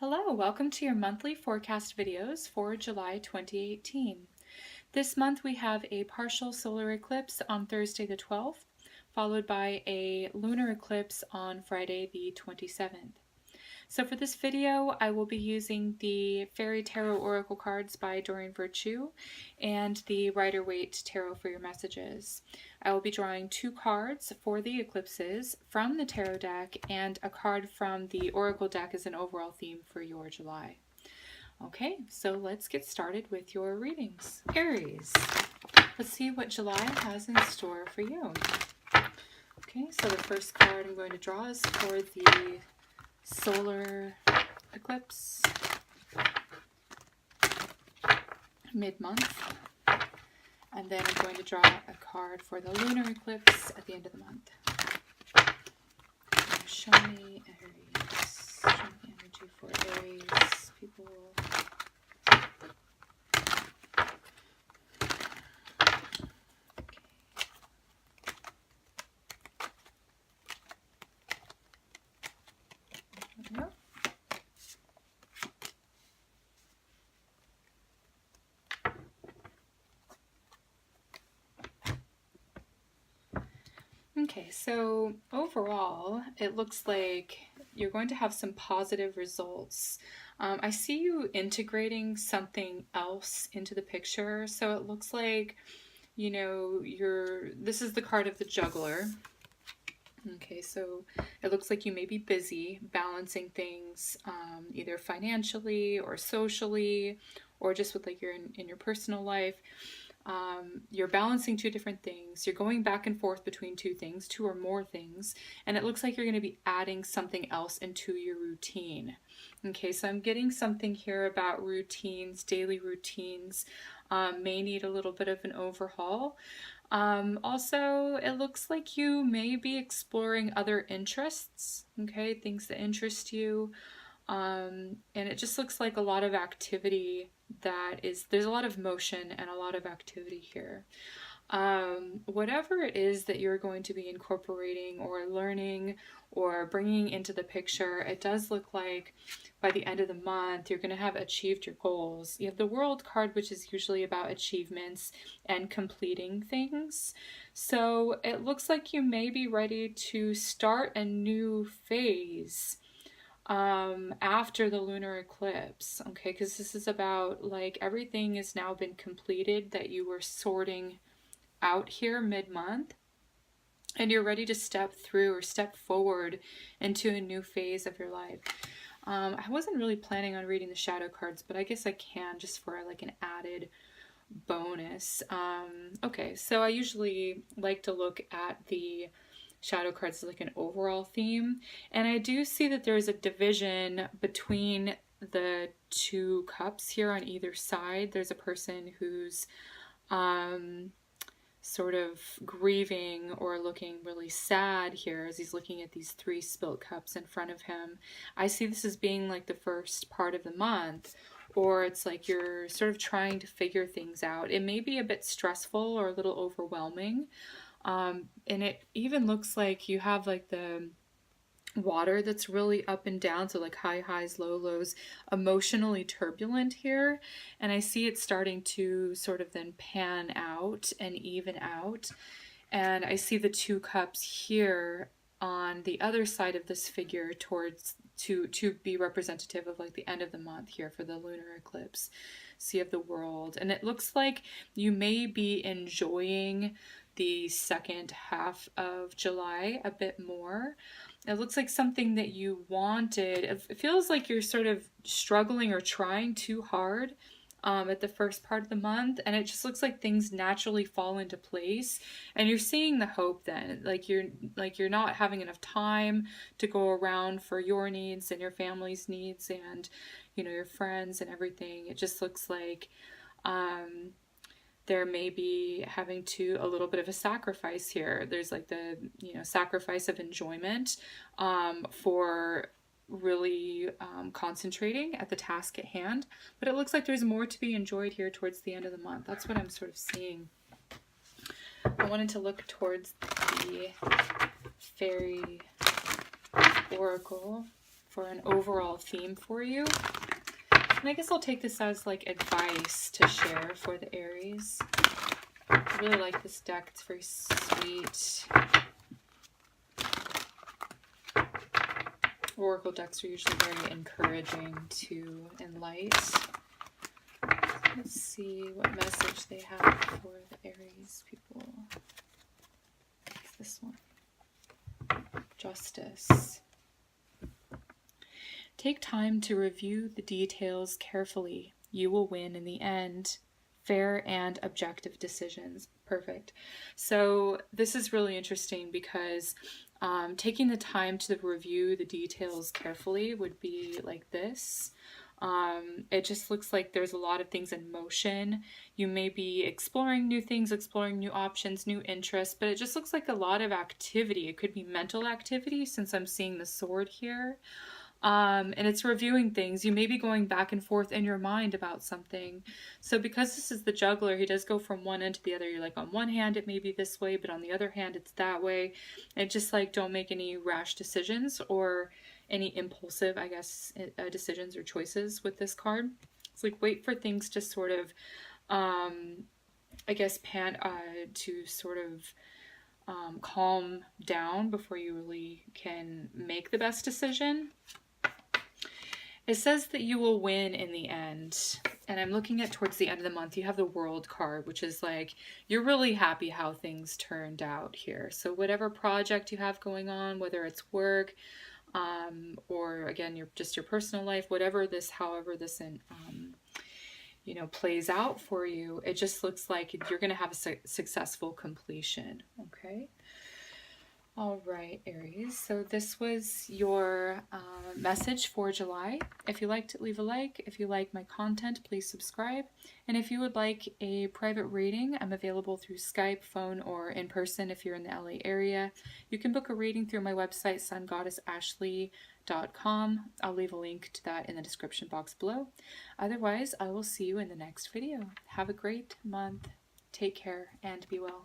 Hello, welcome to your monthly forecast videos for July 2018. This month we have a partial solar eclipse on Thursday the 12th, followed by a lunar eclipse on Friday the 27th. So for this video, I will be using the Fairy Tarot Oracle cards by Doreen Virtue and the Rider-Waite Tarot for your messages. I will be drawing 2 cards for the eclipses from the tarot deck and a card from the Oracle deck as an overall theme for your July. Okay, so let's get started with your readings. Aries, let's see what July has in store for you. Okay, so the first card I'm going to draw is for the solar eclipse mid-month, and then I'm going to draw a card for the lunar eclipse at the end of the month. Show me Aries. Show me energy for Aries people. Okay, so overall, it looks like you're going to have some positive results. I see you integrating something else into the picture. So it looks like, you know, this is the card of the juggler. Okay, so it looks like you may be busy balancing things, either financially or socially, or just with like in your personal life. You're balancing 2 different things. You're going back and forth between 2 things, 2 or more things, and it looks like you're going to be adding something else into your routine. Okay, so I'm getting something here about routines, daily routines, may need a little bit of an overhaul. Also, it looks like you may be exploring other interests, okay, things that interest you. And it just looks like a lot of activity there's a lot of motion and a lot of activity here. Whatever it is that you're going to be incorporating or learning or bringing into the picture, it does look like by the end of the month, you're going to have achieved your goals. You have the World card, which is usually about achievements and completing things. So it looks like you may be ready to start a new phase after the lunar eclipse, okay, because this is about like everything has now been completed that you were sorting out here mid-month, and you're ready to step through or step forward into a new phase of your life. I wasn't really planning on reading the shadow cards, but I guess I can just for like an added bonus. Okay, so I usually like to look at the shadow cards as like an overall theme, and I do see that there's a division between the 2 cups here on either side. There's a person who's sort of grieving or looking really sad here as he's looking at these 3 spilt cups in front of him. I see this as being like the first part of the month, or it's like you're sort of trying to figure things out. It may be a bit stressful or a little overwhelming. And it even looks like you have like the water that's really up and down, so like high highs, low lows, emotionally turbulent here. And I see it starting to sort of then pan out and even out. And I see the 2 cups here on the other side of this figure towards to be representative of like the end of the month here for the lunar eclipse. So you have the World, and it looks like you may be enjoying the second half of July a bit more. It looks like something that you wanted. It feels like you're sort of struggling or trying too hard at the first part of the month, and it just looks like things naturally fall into place, and you're seeing the hope then. Like you're not having enough time to go around for your needs and your family's needs and, you know, your friends and everything. It just looks like there may be having to a little bit of a sacrifice here. There's like the, you know, sacrifice of enjoyment for really concentrating at the task at hand. But it looks like there's more to be enjoyed here towards the end of the month. That's what I'm sort of seeing. I wanted to look towards the Fairy Oracle for an overall theme for you. And I guess I'll take this as like advice to share for the Aries. I really like this deck. It's very sweet. Oracle decks are usually very encouraging too in light. Let's see what message they have for the Aries people. It's this one. Justice. Take time to review the details carefully. You will win in the end. Fair and objective decisions. Perfect. So this is really interesting because taking the time to review the details carefully would be like this. It just looks like there's a lot of things in motion. You may be exploring new things, exploring new options, new interests, but it just looks like a lot of activity. It could be mental activity since I'm seeing the sword here. And it's reviewing things. You may be going back and forth in your mind about something. So because this is the juggler, he does go from one end to the other. You're like, on one hand, it may be this way, but on the other hand, it's that way. And just like, don't make any rash decisions or any impulsive, I guess, decisions or choices with this card. It's like, wait for things to sort of, I guess, to sort of calm down before you really can make the best decision. It says that you will win in the end. And I'm looking at towards the end of the month, you have the World card, which is like, you're really happy how things turned out here. So whatever project you have going on, whether it's work, or again, your personal life, however this plays out for you, it just looks like you're going to have a successful completion. Okay. All right, Aries. So this was your message for July. If you liked it, leave a like. If you like my content, please subscribe. And if you would like a private reading, I'm available through Skype, phone, or in person if you're in the LA area. You can book a reading through my website, SunGoddessAshley.com. I'll leave a link to that in the description box below. Otherwise, I will see you in the next video. Have a great month. Take care and be well.